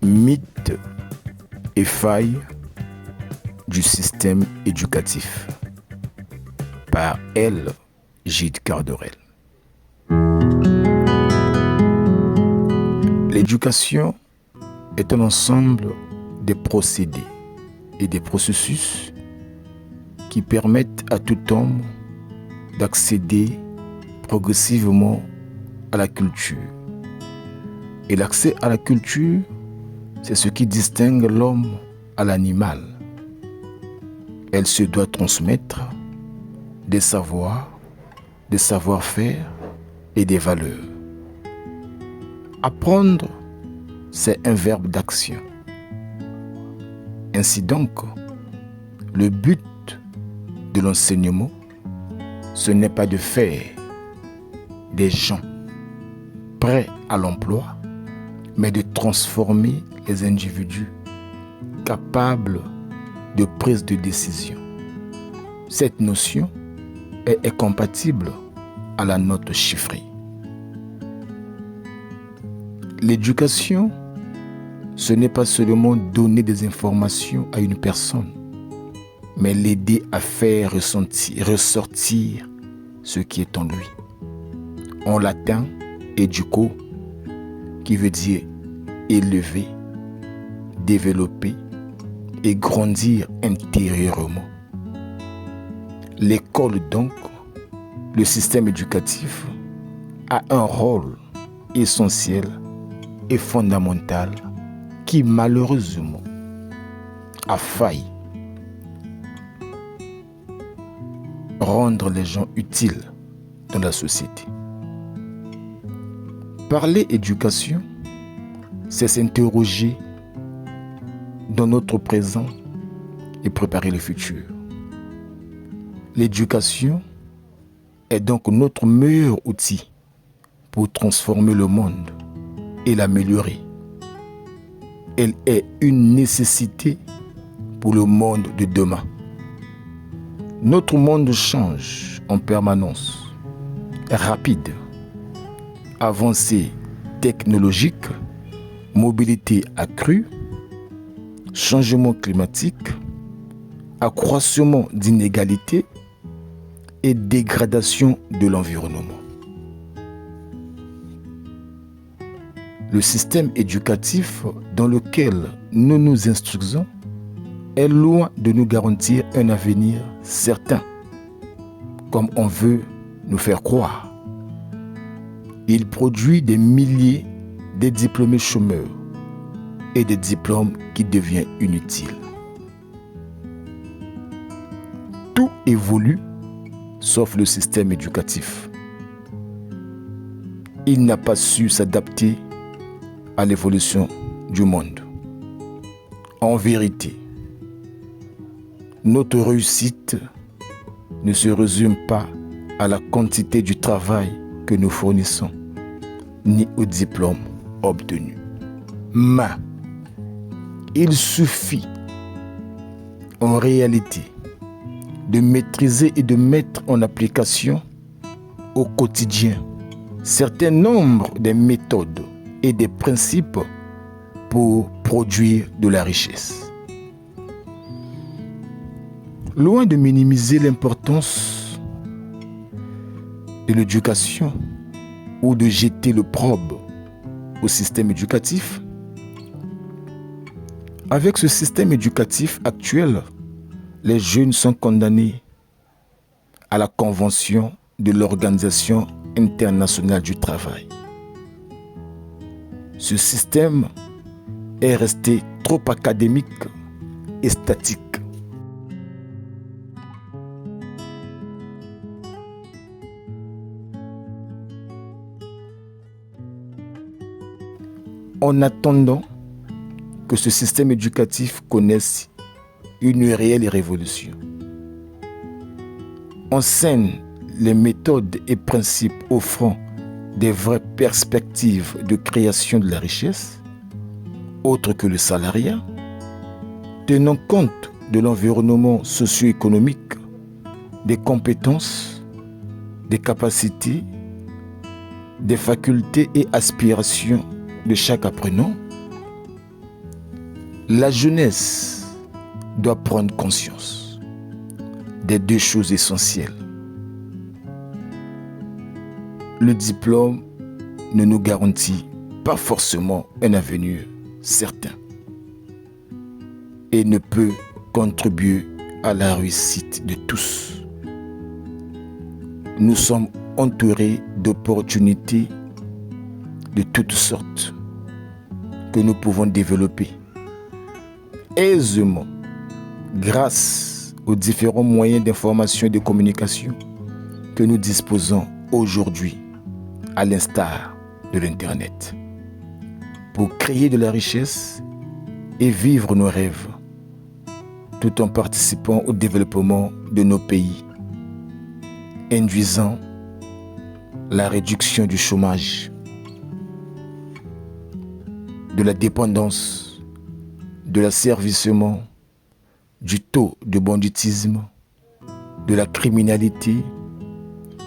Mythes et failles du système éducatif par L. Gide Carderel. L'éducation est un ensemble de procédés et des processus qui permettent à tout homme d'accéder progressivement à la culture. Et l'accès à la culture, c'est ce qui distingue l'homme à l'animal. Elle se doit transmettre des savoirs, des savoir-faire et des valeurs. Apprendre, c'est un verbe d'action. Ainsi donc, le but de l'enseignement, ce n'est pas de faire des gens prêts à l'emploi, mais de transformer les individus capables de prise de décision. Cette notion est compatible à la note chiffrée. L'éducation, ce n'est pas seulement donner des informations à une personne, mais l'aider à faire ressortir ce qui est en lui. En latin, educo, qui veut dire élever, développer et grandir intérieurement. L'école donc, le système éducatif, a un rôle essentiel et fondamental qui malheureusement a failli rendre les gens utiles dans la société. Parler éducation, c'est s'interroger dans notre présent et préparer le futur. L'éducation est donc notre meilleur outil pour transformer le monde et l'améliorer. Elle est une nécessité pour le monde de demain. Notre monde change en permanence, rapide, avancée technologique, mobilité accrue, changement climatique, accroissement d'inégalités et dégradation de l'environnement. Le système éducatif dans lequel nous nous instruisons est loin de nous garantir un avenir certain, comme on veut nous faire croire. Il produit des milliers de diplômés chômeurs et des diplômes qui deviennent inutiles. Tout évolue sauf le système éducatif. Il n'a pas su s'adapter à l'évolution du monde. En vérité, notre réussite ne se résume pas à la quantité du travail que nous fournissons, ni au diplôme obtenu. Mais il suffit en réalité de maîtriser et de mettre en application au quotidien certain nombre de méthodes et des principes pour produire de la richesse. Loin de minimiser l'importance de l'éducation ou de jeter l'opprobre au système éducatif, avec ce système éducatif actuel, les jeunes sont condamnés à la Convention de l'Organisation internationale du travail. Ce système est resté trop académique et statique. En attendant que ce système éducatif connaisse une réelle révolution, enseigne les méthodes et principes offrant des vraies perspectives de création de la richesse, autre que le salariat, tenant compte de l'environnement socio-économique, des compétences, des capacités des facultés et aspirations de chaque apprenant, la jeunesse doit prendre conscience des deux choses essentielles. Le diplôme ne nous garantit pas forcément un avenir certain et ne peut contribuer à la réussite de tous. Nous sommes entourés d'opportunités de toutes sortes que nous pouvons développer aisément grâce aux différents moyens d'information et de communication que nous disposons aujourd'hui, à l'instar de l'Internet, pour créer de la richesse et vivre nos rêves, tout en participant au développement de nos pays, induisant la réduction du chômage, de la dépendance, de l'asservissement, du taux de banditisme, de la criminalité,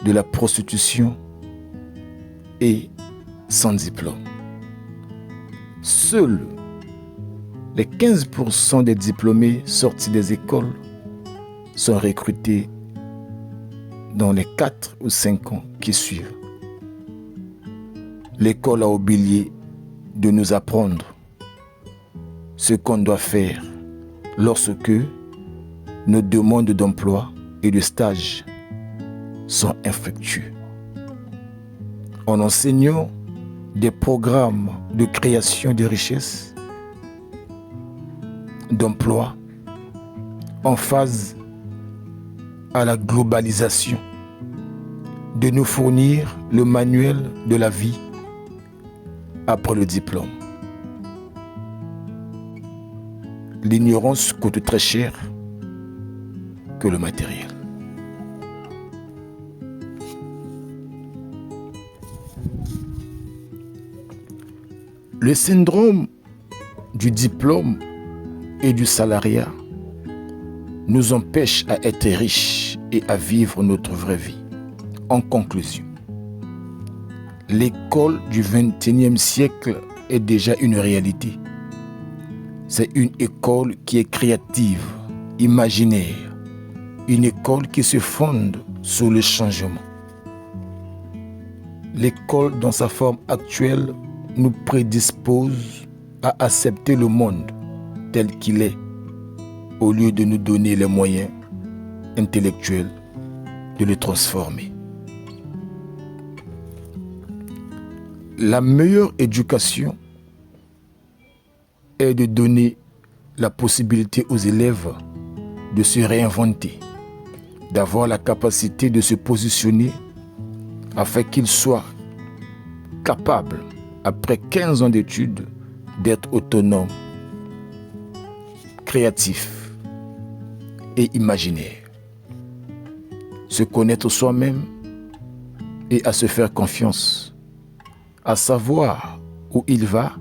de la prostitution et sans diplôme. Seuls les 15% des diplômés sortis des écoles sont recrutés dans les 4 ou 5 ans qui suivent. L'école a oublié de nous apprendre ce qu'on doit faire lorsque nos demandes d'emploi et de stage sont infructueux. En enseignant des programmes de création de richesses, d'emploi, en phase à la globalisation, de nous fournir le manuel de la vie après le diplôme. L'ignorance coûte très cher que le matériel. Le syndrome du diplôme et du salariat nous empêche à être riches et à vivre notre vraie vie. En conclusion, l'école du XXIe siècle est déjà une réalité. C'est une école qui est créative, imaginaire, une école qui se fonde sur le changement. L'école dans sa forme actuelle nous prédispose à accepter le monde tel qu'il est, au lieu de nous donner les moyens intellectuels de le transformer. La meilleure éducation est de donner la possibilité aux élèves de se réinventer, d'avoir la capacité de se positionner afin qu'ils soient capables, après 15 ans d'études, d'être autonomes, créatifs et imaginaires. Se connaître soi-même et à se faire confiance, à savoir où il va,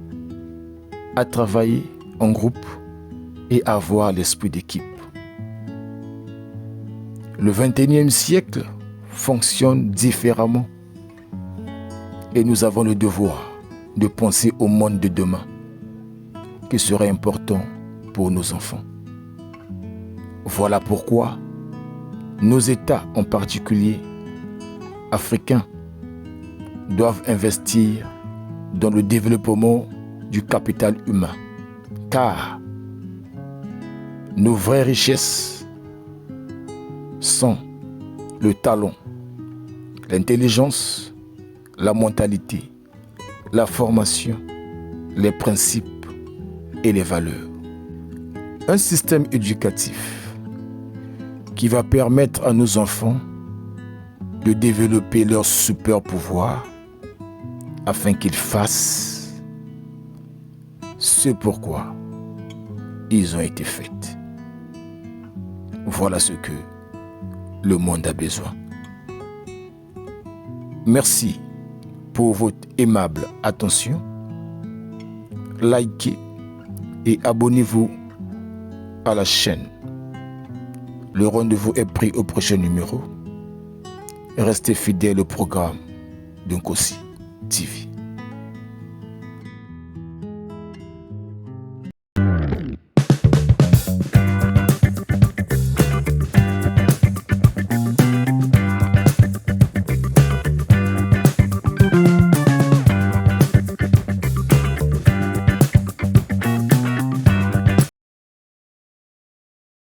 à travailler en groupe et à avoir l'esprit d'équipe. Le XXIe siècle fonctionne différemment et nous avons le devoir de penser au monde de demain qui serait important pour nos enfants. Voilà pourquoi nos États, en particulier africains, doivent investir dans le développement du capital humain, car nos vraies richesses sont le talent, l'intelligence, la mentalité, la formation, les principes et les valeurs. Un système éducatif qui va permettre à nos enfants de développer leur super pouvoir afin qu'ils fassent ce pourquoi ils ont été faits. Voilà ce que le monde a besoin. Merci pour votre aimable attention. Likez et abonnez-vous à la chaîne. Le rendez-vous est pris au prochain numéro. Restez fidèles au programme d'Nkosi. TV.